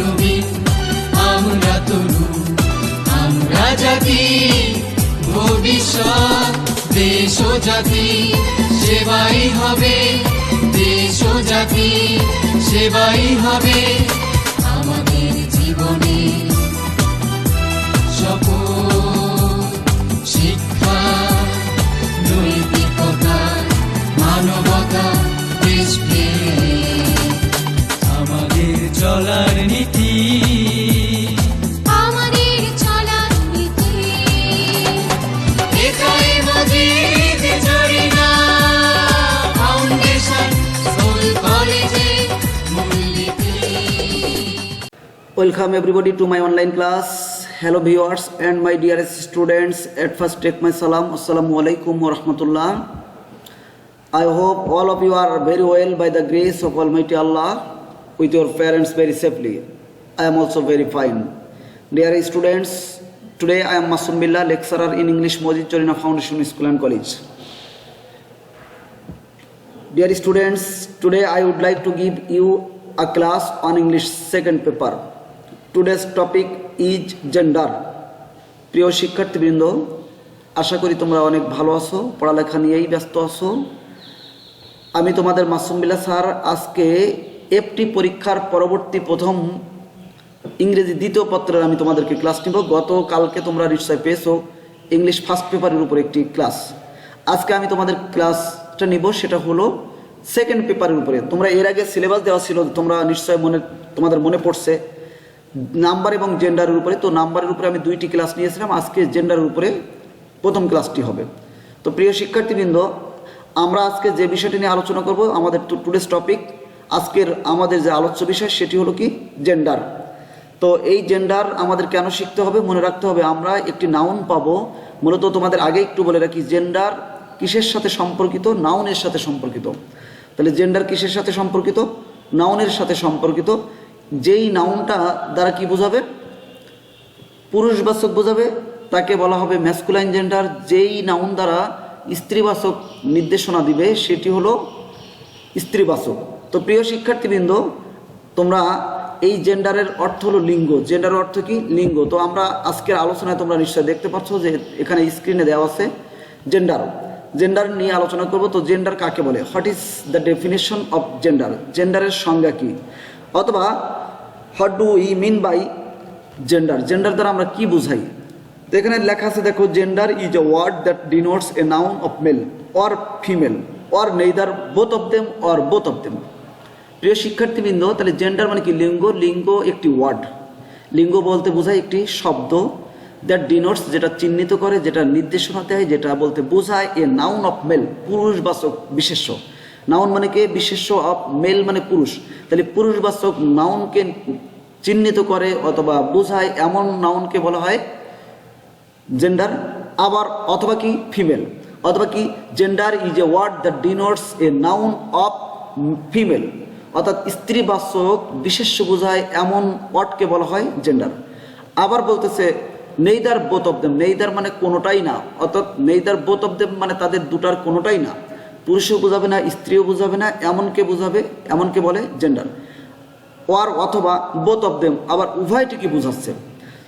নবীন আমরা তরুণ আমরা জাতি ভবিষ্যৎ দেশ ও জাতি সেবাই হবে দেশ ও জাতি সেবাই হবে আমাদের জীবনে শপথ শিক্ষা নৈতিকতা মানবতা দেশপ্রেম আমাদের চলার নীতি আমাদের চলার নীতি একাই মজিদ জরিনা ফাউন্ডেশন স্কুল কলেজে মূলনীতি Welcome everybody to my online class. Hello viewers and my dearest students. At first take my salam. Assalamu alaikum wa rahmatullah. I hope all of you are very well by the grace of Almighty Allah with your parents very safely. I am also very fine. Dear students, today I am Masum Billah, lecturer in English Mojid Jorina Foundation School and College. Dear students, today I would like to give you a class on English second paper. Today's topic is gender. প্রিয় শিক্ষার্থীবৃন্দ, আশা করি তোমরা অনেক ভালো আছো, পড়ালেখা নিয়েই ব্যস্ত আছো। আমি তোমাদের মাসুম বিল্লাহ স্যার আজকে এফটি পরীক্ষার পরবর্তী প্রথম ইংরেজি দ্বিতীয় পত্রের আমি তোমাদেরকে ক্লাস নিব। গতকালকে তোমরা নিশ্চয় পেয়েছো ইংলিশ ফার্স্ট পেপারের উপর একটি ক্লাস। আজকে আমি তোমাদের ক্লাসটা নিব, সেটা হলো সেকেন্ড পেপারের উপরে। তোমরা এর আগে সিলেবাস দেওয়া ছিল, তোমরা নিশ্চয় তোমাদের মনে পড়ছে নাম্বার এবং জেন্ডারের উপরে। তো নাম্বারের উপরে আমি 2টি ক্লাস নিয়েছিলাম, আজকে জেন্ডারের উপরে প্রথম ক্লাসটি হবে। তো প্রিয় শিক্ষার্থীবৃন্দ, আমরা আজকে যে বিষয়টি নিয়ে আলোচনা করব, আমাদের টুডেস টপিক, আজকের আমাদের যে আলোচ্য বিষয় সেটি হলো কি জেন্ডার। তো এই জেন্ডার আমাদের কেন শিখতে হবে, মনে রাখতে হবে। আমরা একটি নাউন পাবো, মূলত তোমাদের আগে একটু বলে রাখি, জেন্ডার কিসের সাথে সম্পর্কিত? নাউনের সাথে সম্পর্কিত। তাহলে জেন্ডার কিসের সাথে সম্পর্কিত? নাউনের সাথে সম্পর্কিত। যেই নাউনটা দ্বারা কি বোঝাবে? পুরুষবাচক বোঝাবে, তাকে বলা হবে ম্যাসকুলাইন জেন্ডার। যেই নাউন দ্বারা স্ত্রীবাচক নির্দেশনা দিবে সেটি হলো স্ত্রীবাচক। তো প্রিয় শিক্ষার্থীবৃন্দ, তোমরা এই জেন্ডারের অর্থ হলো লিঙ্গ। জেন্ডারের অর্থ কি? লিঙ্গ। তো আমরা আজকের আলোচনায় তোমরা নিশ্চয় দেখতে পাচ্ছ যে এখানে স্ক্রিনে দেওয়া আছে জেন্ডার। জেন্ডার নিয়ে আলোচনা করব। তো জেন্ডার কাকে বলে? What is the definition of gender? জেন্ডারের সংজ্ঞা কি? অথবা what do we mean by gender? Gender দ্বারা আমরা কি বুঝাই? তো এখানে লেখা আছে, দেখো, gender is a word that denotes a noun of male or female or neither both of them or both of them. প্রিয় শিক্ষার্থীবৃন্দ, তাহলে জেন্ডার মানে কি? লিঙ্গ। লিঙ্গ একটি ওয়ার্ড। লিঙ্গ বলতে বোঝায় একটি শব্দ, দ্যাট ডিনোটস, যেটা চিহ্নিত করে, যেটা নির্দেশনা দেয়, যেটা বলতে বোঝায় এ নাউন অফ মেল, পুরুষবাচক বিশেষ্য। নাউন মানে কে? বিশেষ্য। অফ মেল মানে পুরুষ। তাহলে পুরুষবাচক নাউনকে চিহ্নিত করে অথবা বোঝায় এমন নাউনকে বলা হয় জেন্ডার। আবার অথবা কি? ফিমেল। অথবা কি? Gender is a word that denotes a noun of female, অর্থাৎ স্ত্রীবাচক বিশেষ্য বোঝায় এমন ওয়ার্ডকে বলা হয় জেন্ডার। আবার বলতেছে neither both of them. Neither মানে কোনোটাই না, অর্থাৎ নেইদার বোথ অফ দেম মানে তাদের দুটার কোনোটাই না। পুরুষও বোঝাবে না, স্ত্রীও বোঝাবে না, এমনকে বোঝাবে, এমনকে বলে জেন্ডার। ওয়ার অথবা বোথ অফ দেম, আবার উভয়টিকে বোঝাচ্ছে।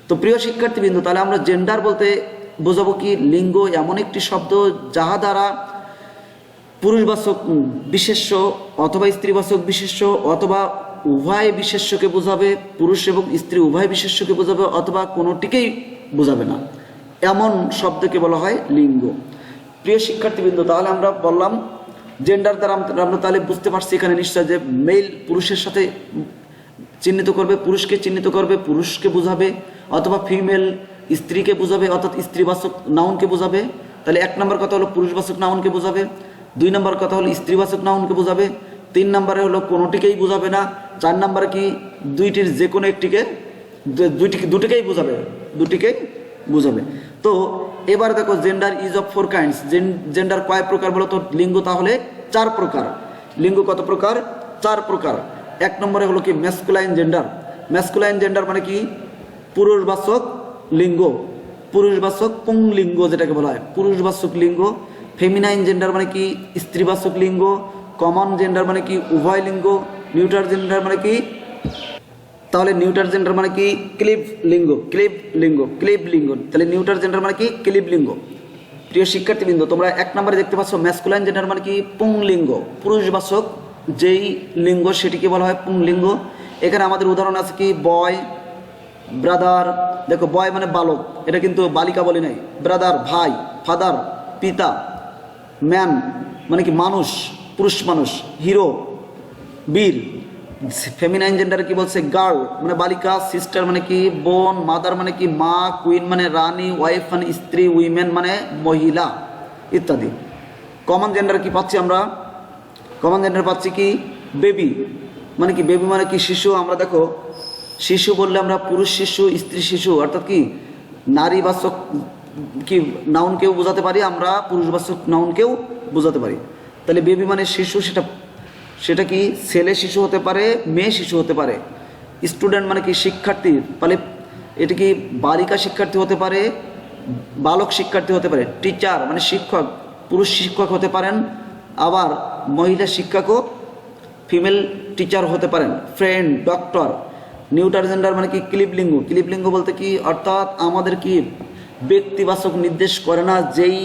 তো প্রিয় শিক্ষার্থীবৃন্দ, তাহলে আমরা জেন্ডার বলতে বোঝাবো কি? লিঙ্গ এমন একটি শব্দ যাহা দ্বারা পুরুষবাচক বিশেষ্য অথবা স্ত্রীবাচক বিশেষ্য অথবা উভয় বিশেষ্যকে বোঝাবে, পুরুষ এবং স্ত্রী উভয় বিশেষ্যকে বোঝাবে, অথবা কোনোটিকেই বোঝাবে না, এমন শব্দকে বলা হয় লিঙ্গ। প্রিয় শিক্ষার্থীবৃন্দ, তাহলে আমরা বললাম জেন্ডার দ্বারা আমরা তাহলে বুঝতে পারছি এখানে নিশ্চয় যে মেল পুরুষের সাথে চিহ্নিত করবে, পুরুষকে চিহ্নিত করবে, পুরুষকে বোঝাবে, অথবা ফিমেল স্ত্রীকে বোঝাবে, অর্থাৎ স্ত্রীবাচক নাউনকে বোঝাবে। তাহলে 1 নম্বর কথা হলো পুরুষবাচক নাউনকে বোঝাবে, 2 নম্বর কথা হলো স্ত্রীবাচক নাউনকে বোঝাবে, 3 নম্বরে হলো কোনোটিকেই বোঝাবে না, 4 নম্বরে কি? দুইটির যে কোনো একটিকে, দুটিকেই বোঝাবে, দুটিকেই বোঝাবে। তো এবার দেখো, gender is of 4 kinds. Gender কয় প্রকার বলো তো? লিঙ্গ তাহলে 4 প্রকার। লিঙ্গ কত প্রকার? 4 প্রকার। 1 নম্বরে হলো কি? Masculine gender. ম্যাসকুলাইন জেন্ডার মানে কি? পুরুষবাচক লিঙ্গ, পুরুষবাচক পুংলিঙ্গ যেটাকে বলা হয়, পুরুষবাচক লিঙ্গ। ফেমিনাইন জেন্ডার মানে কি? স্ত্রীবাচক লিঙ্গ। কমন জেন্ডার মানে কি? উভয় লিঙ্গ। নিউট্রাল জেন্ডার মানে কি? তাহলে নিউটার জেন্ডার মানে কি ক্লিব লিঙ্গ, ক্লিব লিঙ্গ, ক্লিব লিঙ্গ। তাহলে নিউটার জেন্ডার মানে কি ক্লিব লিঙ্গ। প্রিয় শিক্ষার্থীবৃন্দ, তোমরা 1 নম্বরে দেখতে পাচ্ছ ম্যাসকুলাইন জেন্ডার মানে কি পুংলিঙ্গ, পুরুষবাচক যেই লিঙ্গ সেটিকে বলা হয় পুংলিঙ্গ। এখানে আমাদের উদাহরণ আছে কি বয়, ব্রাদার। দেখো বয় মানে বালক, এটা কিন্তু বালিকা বলি নাই। ব্রাদার ভাই, ফাদার পিতা, ম্যান মানে কি মানুষ, পুরুষ মানুষ, হিরো বীর। ফেমিনাইন জেন্ডার কি বলছে গার্ল মানে বালিকা, সিস্টার মানে কি বোন, মাদার মানে কি মা, কুইন মানে রানী, ওয়াইফ মানে স্ত্রী, উইমেন মানে মহিলা ইত্যাদি। কমন জেন্ডার কি পাচ্ছি আমরা? কমন জেন্ডার পাচ্ছি কি বেবি মানে কি, বেবি মানে কি শিশু। আমরা দেখো শিশু বললে আমরা পুরুষ শিশু, স্ত্রী শিশু, অর্থাৎ কি নারীবাচক কি নাউনকেও বোঝাতে পারি, আমরা পুরুষবাচক নাউনকেও বোঝাতে পারি। তাহলে বেবি মানে শিশু, সেটা কি ছেলে শিশু হতে পারে, মেয়ে শিশু হতে পারে। স্টুডেন্ট মানে কি শিক্ষার্থী, তাহলে এটা কি বালিকা শিক্ষার্থী হতে পারে, বালক শিক্ষার্থী হতে পারে। টিচার মানে শিক্ষক, পুরুষ শিক্ষক হতে পারেন, আবার মহিলা শিক্ষকও ফিমেল টিচার হতে পারেন। Friend, doctor. নিউটার জেন্ডার মানে কি ক্লিবলিঙ্গ, ক্লিবলিঙ্গ বলতে কি অর্থাৎ আমাদের কি ব্যক্তিবাচক নির্দেশ করে না যেই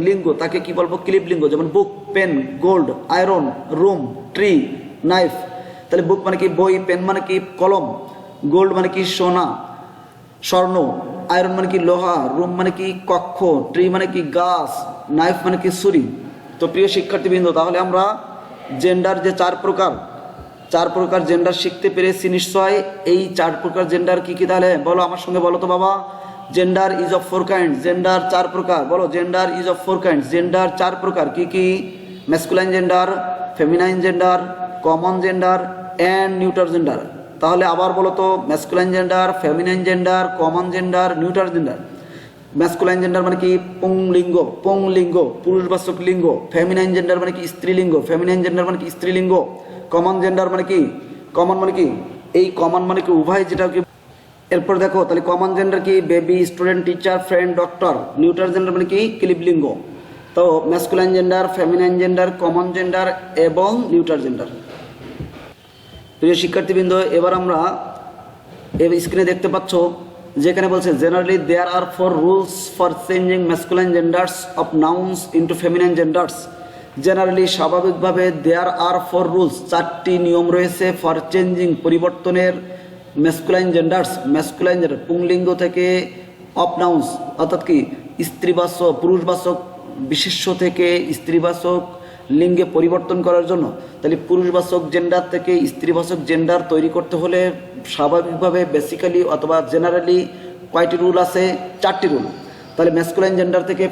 লিঙ্গ তাকে কি বলবো ক্লিবলিঙ্গ। যেমন book, pen, gold, iron, room, tree, knife. তাহলে বুক মানে কি বই, পেন মানে কি কলম, গোল্ড মানে কি সোনা স্বর্ণ, আয়রন মানে কি লোহা, রুম মানে কি কক্ষ, ট্রি মানে কি গাছ, নাইফ মানে কি ছুরি। তো প্রিয় শিক্ষার্থীবৃন্দ, তাহলে আমরা জেন্ডার যে 4 প্রকার জেন্ডার শিখতে পেরেছি নিশ্চয়। এই 4 প্রকার জেন্ডার কি কি তাহলে বলো আমার সঙ্গে, বলো তো বাবা। Gender is of 4 kind, gender 4 প্রকার, বলো gender is of 4 kind, gender 4 প্রকার কি কি? Masculine gender, feminine gender, common gender and neuter gender. তাহলে আবার বলো তো masculine gender, feminine gender, common gender, neuter gender. Masculine gender মানে কি পুংলিঙ্গ, পুরুষবাচক লিঙ্গ। ফেমিনাইন জেন্ডার মানে কি স্ত্রীলিঙ্গ, ফেমিনাইন জেন্ডার মানে কি স্ত্রীলিঙ্গ। কমন জেন্ডার মানে কি, কমন মানে কি এই কমন মানে কি উভয়, যেটা কি। এরপর দেখো তাহলে কমন জেন্ডার কি baby, student, teacher, friend, doctor. Neuter gender মানে কি ক্লিবলিঙ্গ। তো masculine gender, feminine gender, common gender এবং নিউটার জেন্ডার। প্রিয় শিক্ষার্থীবৃন্দ, এবার আমরা স্ক্রিনে দেখতে পাচ্ছ যেখানে বলছে generally there are 4 rules for changing masculine genders of nouns into feminine genders. Generally স্বাভাবিকভাবে দেয়ার আর 4 রুলস, 4টি নিয়ম রয়েছে ফর চেঞ্জিং পরিবর্তনের ম্যাসকুলাইন জেন্ডার্স, ম্যাসকুলাইন জেন্ডার পুংলিঙ্গ থেকে অফ নাউন্স অর্থাৎ কি স্ত্রীবাচক পুরুষবাচক বিশেষ্য থেকে স্ত্রীবাচক লিঙ্গে পরিবর্তন করার জন্য। তাহলে পুরুষবাচক জেন্ডার থেকে স্ত্রীবাচক জেন্ডার তৈরি করতে হলে স্বাভাবিকভাবে বেসিক্যালি অথবা জেনারেলি কয়টি রুল আছে? 4টি রুল। তাহলে ম্যাসকুলাইন জেন্ডার থেকে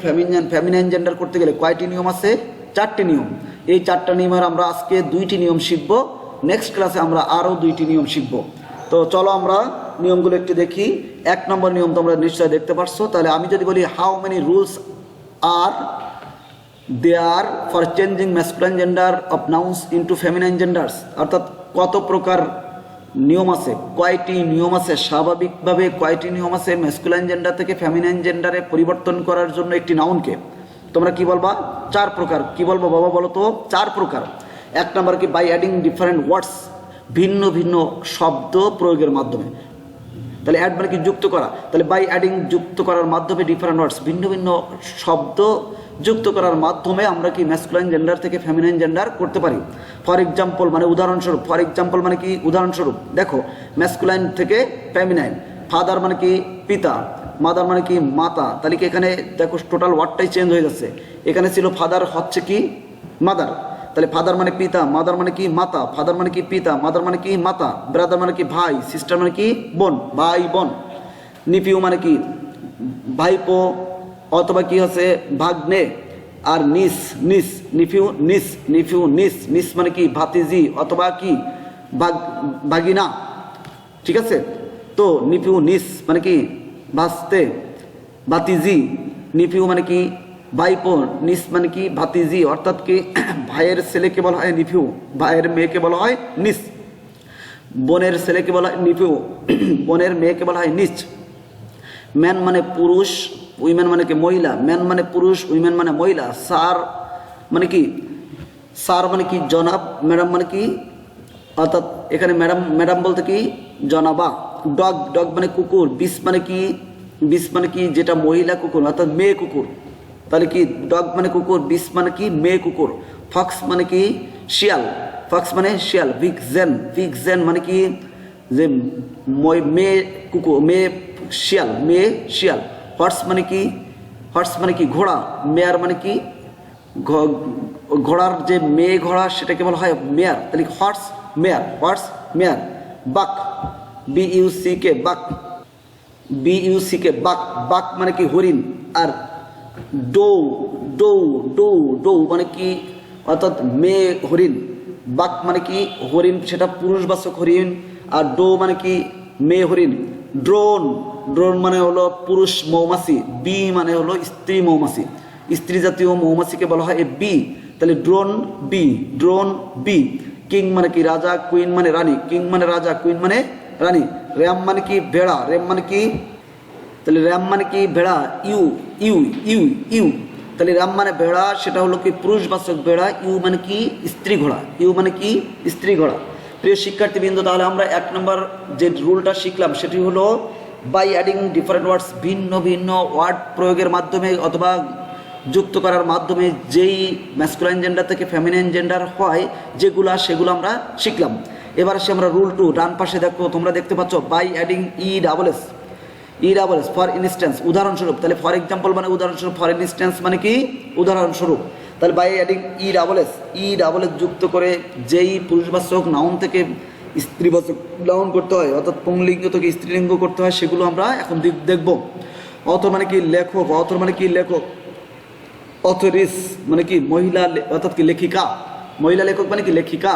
ফেমিনাইন জেন্ডার করতে গেলে কয়টি নিয়ম আছে? 4টি নিয়ম। এই 4টা নিয়মের আমরা আজকে 2টি নিয়ম শিখব, নেক্সট ক্লাসে আমরা আরও 2টি নিয়ম শিখব। তো চলো আমরা নিয়মগুলো একটু দেখি। 1 নম্বর নিয়ম তোমরা নিশ্চয় দেখতে পারছো। তাহলে আমি যদি বলি how many rules are there for changing masculine gender of nouns into feminine genders, অর্থাৎ কত প্রকার নিয়ম আছে, কয়টি নিয়ম আছে, স্বাভাবিকভাবে কয়টি নিয়ম আছে ম্যাসকুলাইন জেন্ডার থেকে ফেমিনাইন জেন্ডারে পরিবর্তন করার জন্য একটি নাউনকে। তোমরা কি বলবা? 4 প্রকার। কি বলবো বাবা বলো তো? 4 প্রকার। 1 নম্বর কি বাই অ্যাডিং ডিফারেন্ট ওয়ার্ডস, ভিন্ন ভিন্ন শব্দ প্রয়োগের মাধ্যমে। তাহলে অ্যাড মানে কি যুক্ত করা। তাহলে বাই অ্যাডিং যুক্ত করার মাধ্যমে ডিফারেন্ট ওয়ার্ডস ভিন্ন ভিন্ন শব্দ যুক্ত করার মাধ্যমে আমরা কি ম্যাসকুলাইন জেন্ডার থেকে ফেমিনাইন জেন্ডার করতে পারি। ফর এক্সাম্পল মানে উদাহরণস্বরূপ, ফর এক্সাম্পল মানে কি উদাহরণস্বরূপ। দেখো ম্যাসকুলাইন থেকে ফেমিনাইন, ফাদার মানে কি পিতা, মাদার মানে কি মাতা। তাহলে কি এখানে দেখো টোটাল ওয়ার্ডটাই চেঞ্জ হয়ে যাচ্ছে। এখানে ছিল ফাদার, হচ্ছে কি মাদার। তাহলে ফাদার মানে পিতা, মাদার মানে কি মাতা, ফাদার মানে কি পিতা, মাদার মানে কি মাতা, ব্রাদার মানে কি ভাই, সিস্টার মানে কি বোন, ভাই বোন। নিপিউ মানে কি ভাইপো অথবা কি হচ্ছে ভাগ্নে। আর নিস, নিফিউ নিস মানে কি ভাতিজি অথবা কি ভাগিনা। ঠিক আছে, তো নিপিউ নিস মানে কি ভাস্তে, ভাতিজি। নিপিউ মানে কি ভাইপো, নিস মানে কি ভাতিজি, অর্থাৎ কি ভাইয়ের ছেলেকে বলা হয় নিপিউ, ভাইয়ের মেয়েকে বলা হয় নিস। বোনের ছেলেকে বলা হয় নিপিউ, বোনের মেয়েকে বলা হয় নিচ। ম্যান মানে পুরুষ, উইমেন মানে কি মহিলা। ম্যান মানে পুরুষ, উইমেন মানে মহিলা। স্যার মানে কি, স্যার মানে কি জনাব, ম্যাডাম মানে কি, অর্থাৎ এখানে ম্যাডাম বলতে কি জনাবা। ডগ, ডগ মানে কুকুর। বিস মানে কি? বিস মানে কি? যেটা মহিলা কুকুর অর্থাৎ মেয়ে কুকুর। তাহলে কি ডগ মানে কুকুর, বিস মানে কি? মেয়ে কুকুর। ফক্স মানে কি? শিয়াল। ফক্স মানে শিয়াল। ভিক্সেন, ভিক্সেন মানে কি? যে মেয়ে কুকুর, মেয়ে শিয়াল, মেয়ে শিয়াল। হর্স মানে কি? হর্স মানে কি? ঘোড়া। মেয়ার মানে কি? ঘোড়ার যে মেয়ে ঘোড়া সেটাকে বলা হয় মেয়ার। তাহলে হর্স মেয়ার, হর্স মেয়ার। বাক, BUCK, বাক, BUCK, বাক। বাক মানে কি? হরিণ। আর ডৌ, ডৌ, ডৌ, ডৌ মানে কি? অর্থাৎ মেয়ে হরিণ। বাক মানে কি? হরিণ, সেটা পুরুষবাচক হরিণ। আর ডৌ মানে কি? মেয়ে হরিণ। ড্রোন, ড্রোন মানে হলো পুরুষ মৌমাছি। বি মানে হলো স্ত্রী মৌমাছি। স্ত্রী জাতীয় মৌমাছিকে বলা হয় বি। তাহলে drone bee, drone bee. King মানে কি? রাজা। কুইন মানে রানী। কিং মানে রাজা, কুইন মানে রানী। র্যাম মানে কি? ভেড়া। র্যাম মানে কি? তাহলে র্যাম মানে কি? ভেড়া। Ewe, ewe, ewe, ewe. তাহলে র্যাম মানে ভেড়া, সেটা হলো কি? পুরুষবাচক ভেড়া। ইউ মানে কি? স্ত্রী ঘোড়া। ইউ মানে কি? স্ত্রী ঘোড়া। প্রিয় শিক্ষার্থীবৃন্দ, তাহলে আমরা 1 নম্বর যে রুলটা শিখলাম সেটি হলো বাই অ্যাডিং ডিফারেন্ট ওয়ার্ডস, ভিন্ন ভিন্ন ওয়ার্ড প্রয়োগের মাধ্যমে অথবা যুক্ত করার মাধ্যমে যেই ম্যাসকুলাইন জেন্ডার থেকে ফেমিনাইন জেন্ডার হয় যেগুলা, সেগুলো আমরা শিখলাম। এবার আসি আমরা রুল 2। ডান পাশে দেখো, তোমরা দেখতে পাচ্ছ by adding ESS, ESS for instance, উদাহরণস্বরূপ। তাহলে ফর এক্সাম্পল মানে উদাহরণস্বরূপ, ফর ইনস্ট্যান্স মানে কি? উদাহরণস্বরূপ। তাহলে বাই অ্যাডিং ESS যুক্ত করে যেই পুরুষবাচক নাউন থেকে স্ত্রীবাচক নাউন করতে হয়, অর্থাৎ পুংলিঙ্গ থেকে স্ত্রীলিঙ্গ করতে হয়, সেগুলো আমরা এখন দেখব। অথর মানে কি? লেখক। অথর মানে কি? লেখক। অথরিস মানে কি? মহিলা, অর্থাৎ কি? লেখিকা। মহিলা লেখক মানে কি? লেখিকা।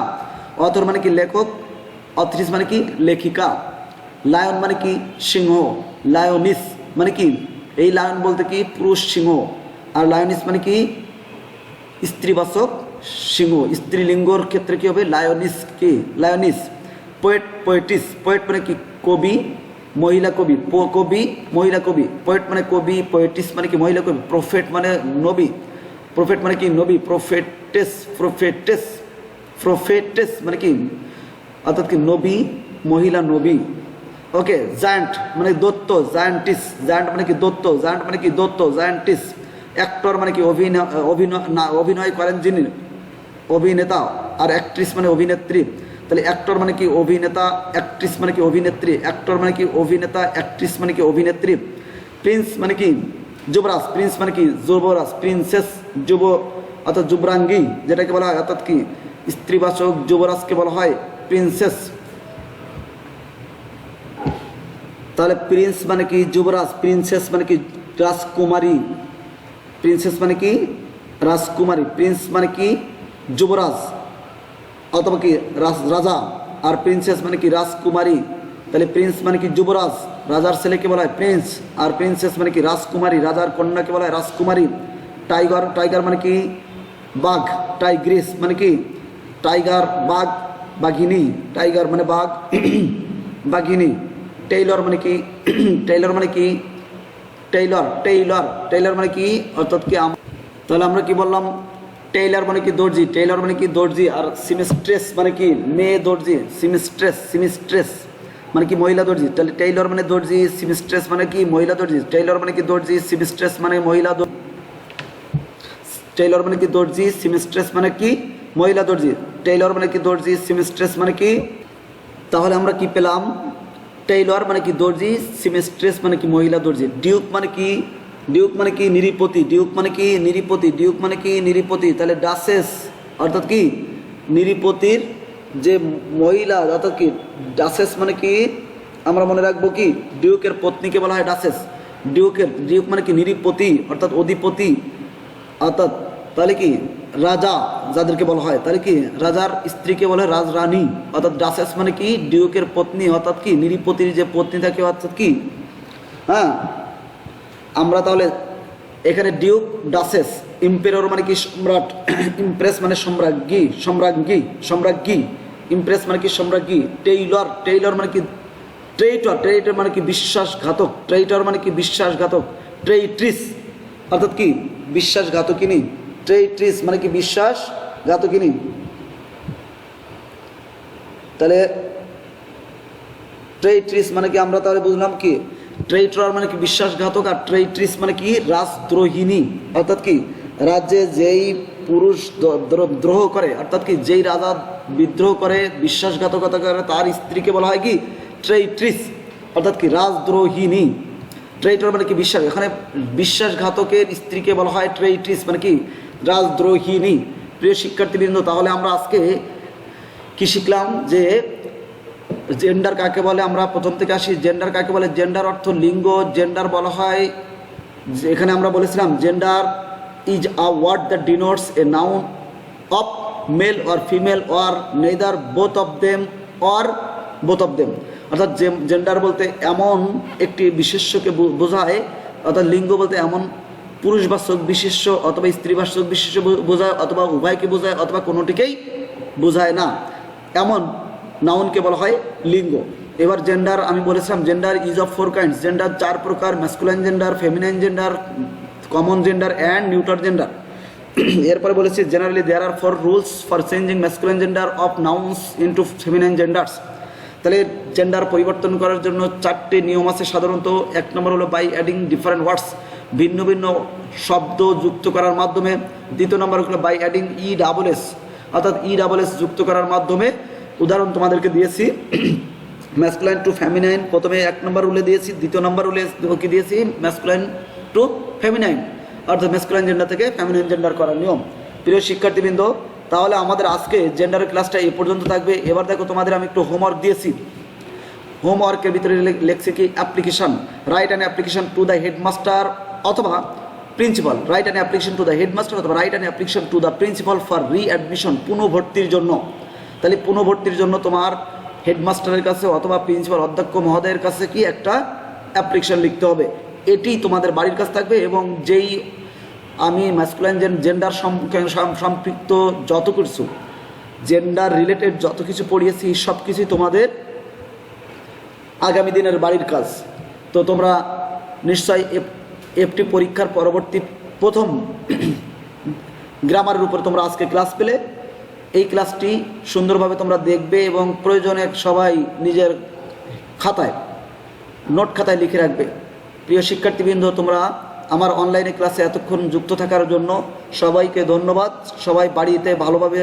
অথর মানে কি? লেখক। অথরিস মানে কি? লেখিকা। লায়ন মানে কি? সিংহ। লায়নিস মানে কি? এই লায়ন বলতে কি? পুরুষ সিংহ। আর লায়নিস মানে কি? স্ত্রীবাচক সিংহ। স্ত্রীলিঙ্গর ক্ষেত্রে কি হবে? লায়নিস। কি? লায়নিস। পোয়েট, পোয়েটিস। পোয়েট মানে কি? কবি, মহিলা কবি। কবি, মহিলা কবি। পোয়েট মানে কবি, পোয়েটিস মানে কি? মহিলা কবি। প্রফেট মানে নবী। প্রফেট মানে কি? নবী। প্রফেটেস, প্রফেটেস, প্রফেটেস মানে কি? অর্থাৎ কি? নবী, মহিলা নবী। ওকে। জায়ান্ট মানে দৈত্য। জায়ান্টিস, জায়ান্ট মানে কি? দৈত্য। জায়ান্ট মানে কি? দৈত্য। জায়ান্টিস। অ্যাক্টর মানে কি? অভিনয় করেন যিনি, অভিনেতা। আর অ্যাক্ট্রেস মানে অভিনেত্রী। তাহলে অ্যাক্টর মানে কি? অভিনেতা। অ্যাক্ট্রেস মানে কি? অভিনেত্রী। অ্যাক্টর মানে কি? অভিনেতা। অ্যাক্ট্রেস মানে কি? অভিনেত্রী। প্রিন্স মানে কি? যুবরাজ। প্রিন্স মানে কি? যুবরাজ। প্রিন্সেস, যুব অর্থাৎ যুবরাঙ্গী যেটাকে বলা হয়, অর্থাৎ কি? স্ত্রীবাচক যুবরাজকে বলা হয় প্রিন্সেস। তাহলে প্রিন্স মানে কি? যুবরাজ। প্রিন্সেস মানে কি? রাজকুমারী। প্রিন্সেস মানে কি? রাজকুমারী। প্রিন্স মানে কি? যুবরাজ অথবা কি? রাজা। আর প্রিন্সেস মানে কি? রাজকুমারী। তাহলে প্রিন্স মানে কি? যুবরাজ। রাজার ছেলেকে বলা হয় প্রিন্স। আর প্রিন্সেস মানে কি? রাজকুমারী। রাজার কন্যাকে বলা হয় রাজকুমারী। টাইগার, টাইগার মানে কি? বাঘ। টাইগ্রিস মানে কি? টাইগার, বাঘ, বাঘিনী। টাইগার মানে বাঘ, বাঘিনী। টেইলর মানে কি? টেইলর মানে কি? টেইলর, টেইলর, টেইলর মানে কি? অর্থাৎ কি? তাহলে আমরা কি বললাম? টেইলর মানে কি? দর্জি। টেইলর মানে কি? দর্জি। আর সিমিস্ট্রেস মানে কি? মেয়ে দর্জি। সিমিস্ট্রেস, সিমিস্ট্রেস মানে কি? মহিলা দর্জি। তাহলে টেইলর মানে দর্জি, সিমিস্ট্রেস মানে কি? মহিলা দর্জি। টেইলর মানে কি? দর্জি, সিমিস্ট্রেস মানে মহিলা দর্জি। টেইলর মানে কি? দর্জি, সিমিস্ট্রেস মানে কি? মহিলা দর্জি। টেইলর মানে কি? দর্জি, সিমিস্ট্রেস মানে কি? তাহলে আমরা কি পেলাম? টেইলর মানে কি? দর্জি। সিমিস্ট্রেস মানে কি? মহিলা দর্জি। ডিউক মানে কি? ডিউক মানে কি? নিরিপতি। ডিউক মানে কি? নিরিপতি। ডিউক মানে কি? নিরিপতি। তাহলে ডাসেস অর্থাৎ কি? নিরিপতির যে মহিলা, অর্থাৎ কি? ডাসেস মানে কি? আমরা মনে রাখবো কি? ডিউকের পত্নীকে বলা হয় ডাসেস। ডিউক মানে কি? নিরিপতি অর্থাৎ অধিপতি। অর্থাৎ তাহলে কি? রাজা যাদেরকে বলা হয়, তাহলে কি? রাজার স্ত্রীকে বলে রাজরানী। অর্থাৎ ডাসেস মানে কি? ডিউকের পত্নী, অর্থাৎ কি? নিরিপতির যে পত্নী থাকে, অর্থাৎ কি? হ্যাঁ, আমরা তাহলে এখানে ডিউক, ডাসেস। ইম্পেরর মানে কি? সম্রাট। ইমপ্রেস মানে সম্রাজ্ঞী, সম্রাজ্ঞী, সম্রাজ্ঞী। ইমপ্রেস মানে কি? সম্রাজ্ঞী। টেইলর, টেইলর মানে কি? ট্রেইটর, ট্রেইটর মানে কি? বিশ্বাসঘাতক। ট্রেইটর মানে কি? বিশ্বাসঘাতক। ট্রেইট্রিস অর্থাৎ কি? বিশ্বাসঘাতকিনী। ট্রেইট্রিস মানে কি? বিশ্বাসঘাতকিনী। তাহলে ট্রেইট্রিস মানে কি আমরা তাহলে বুঝলাম কি ট্রেইটর মানে কি বিশ্বাসঘাতক, আর ট্রেইট্রিস মানে কি রাজদ্রোহিণী, অর্থাৎ কি রাজ্যে যেই পুরুষ দ্রোহ করে, অর্থাৎ কি যেই রাজা বিদ্রোহ করে বিশ্বাসঘাতকতা করে তার স্ত্রীকে বলা হয় কি ট্রেইট্রিস, অর্থাৎ কি রাজদ্রোহিণী। ট্রেইটর মানে কি বিশ্বাস, এখানে বিশ্বাসঘাতকের স্ত্রীকে বলা হয় ট্রেইট্রিস মানে কি রাজদ্রোহিণী। প্রিয় শিক্ষার্থীবৃন্দ, তাহলে আমরা আজকে কি শিখলাম যে জেন্ডার কাকে বলে। আমরা প্রথম থেকে আসি, জেন্ডার কাকে বলে। জেন্ডার অর্থ লিঙ্গ। জেন্ডার বলা হয়, এখানে আমরা বলেছিলাম gender is a word that denotes a noun of male or female or neither both of them or both of them, অর্থাৎ জেন্ডার বলতে এমন একটি বিশেষ্যকে বোঝায়, অর্থাৎ লিঙ্গ বলতে এমন পুরুষবাচক বিশেষ্য অথবা স্ত্রীবাচক বিশেষ্য বোঝায়, অথবা উভয়কে বোঝায়, অথবা কোনোটিকেই বোঝায় না, এমন নাউনকে বলা হয় লিঙ্গ। এবার জেন্ডার আমি বলেছিলাম gender is of 4 kinds. Gender 4 প্রকার: masculine gender, feminine gender, common gender and neutral gender. এরপরে বলেছি generally there are 4 rules for changing masculine gender of nouns into feminine genders. তাহলে জেন্ডার পরিবর্তন করার জন্য 4টে নিয়ম আছে সাধারণত। 1 নম্বর হলো বাই অ্যাডিং ডিফারেন্ট ওয়ার্ডস, ভিন্ন ভিন্ন শব্দ যুক্ত করার মাধ্যমে। 2 নম্বর হলো বাই অ্যাডিং ESS, অর্থাৎ ESS যুক্ত করার মাধ্যমে। উদাহরণ তোমাদেরকে দিয়েছি ম্যাসকুলাইন টু ফেমিনাইন, প্রথমে 1 নম্বর রুলে দিয়েছি, 2 নম্বর রুলে কি দিয়েছি ম্যাসকুলাইন টু ফেমিনাইন, অর্থাৎ ম্যাসকুলাইন জেন্ডার থেকে ফেমিনাইন জেন্ডার করার নিয়ম। প্রিয় শিক্ষার্থীবৃন্দ, তাহলে আমাদের আজকে জেন্ডারের ক্লাসটা এই পর্যন্ত থাকবে। এবার দেখো তোমাদের আমি একটু হোমওয়ার্ক দিয়েছি। হোমওয়ার্কের ভিতরে লেখছে কি application, write an application to the headmaster অথবা principal, write an application to the headmaster অথবা write an application to the principal for readmission, পুনঃভর্তির জন্য। তাহলে পুনঃভর্তির জন্য তোমার হেডমাস্টারের কাছে অথবা প্রিন্সিপাল অধ্যক্ষ মহোদয়ের কাছে কি একটা অ্যাপ্লিকেশন লিখতে হবে। এটি তোমাদের বাড়ির কাছে থাকবে, এবং যেই আমি ম্যাসকুলাইন জেন্ডার সম্পৃক্ত যত কিছু জেন্ডার রিলেটেড যত কিছু পড়িয়েছি সব কিছুই তোমাদের আগামী দিনের বাড়ির কাজ। তো তোমরা নিশ্চয়ই একটি পরীক্ষার পরবর্তী প্রথম গ্রামারের উপর তোমরা আজকে ক্লাস পেলে। এই ক্লাসটি সুন্দরভাবে তোমরা দেখবে এবং প্রয়োজনে সবাই নিজের খাতায় নোট খাতায় লিখে রাখবে। প্রিয় শিক্ষার্থীবৃন্দ, তোমরা আমার অনলাইনে ক্লাসে এতক্ষণ যুক্ত থাকার জন্য সবাইকে ধন্যবাদ। সবাই বাড়িতে ভালোভাবে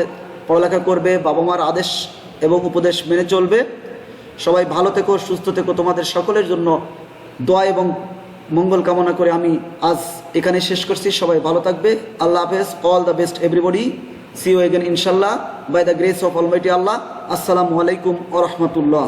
পড়ালেখা করবে, বাবা মার আদেশ এবং উপদেশ মেনে চলবে। সবাই ভালো থেকো, সুস্থ থেকো। তোমাদের সকলের জন্য দোয়া এবং মঙ্গল কামনা করে আমি আজ এখানে শেষ করছি। সবাই ভালো থাকবে। আল্লাহ হাফেজ। All the best everybody. See you again inshallah by the grace of Almighty Allah. Assalamu alaikum wa rahmatullah.